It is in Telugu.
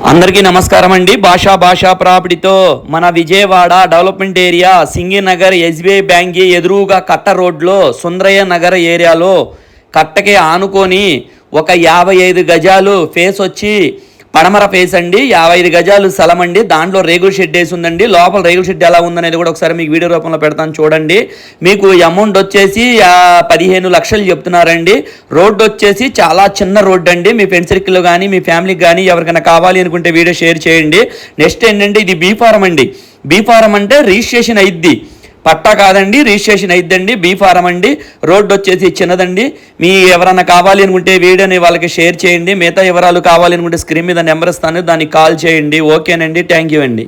అందరికీ నమస్కారం అండి. భాషా ప్రాపర్టీతో మన Vijayawada development area Singh Nagar SBI bank ఎదురుగా కట్ట రోడ్లో సుందరయ్య నగర్ ఏరియాలో కట్టకి ఆనుకొని ఒక 55 గజాలు ఫేస్ వచ్చి పడమర ఫేస్ అండి. 55 గజాలు స్థలం అండి. దాంట్లో రేగుల షెడ్ వేసి ఉందండి. లోపల రేగుల షెడ్ ఎలా ఉందనేది కూడా ఒకసారి మీకు వీడియో రూపంలో పెడతాను చూడండి. మీకు అమౌంట్ వచ్చేసి 15 లక్షలు చెప్తున్నారండి. రోడ్డు వచ్చేసి చాలా చిన్న రోడ్డు అండి. మీ ఫ్రెండ్ సర్కిల్లో కానీ మీ ఫ్యామిలీకి కానీ ఎవరికైనా కావాలి అనుకుంటే వీడియో షేర్ చేయండి. నెక్స్ట్ ఏంటంటే ఇది బీ ఫారం అండి. బీ ఫారం అంటే రిజిస్ట్రేషన్ అయిద్ది, పట్టా కాదండి, రిజిస్ట్రేషన్ అయిద్దండి. బీ ఫారం అండి. రోడ్డు వచ్చేసి చిన్నదండి. మీ ఎవరన్నా కావాలి అనుకుంటే వీడియోని వాళ్ళకి షేర్ చేయండి. మిగతా వివరాలు కావాలి అనుకుంటే స్క్రీన్ మీద నెంబర్ ఇస్తాను, దానికి కాల్ చేయండి. ఓకేనండి, థ్యాంక్ యూ అండి.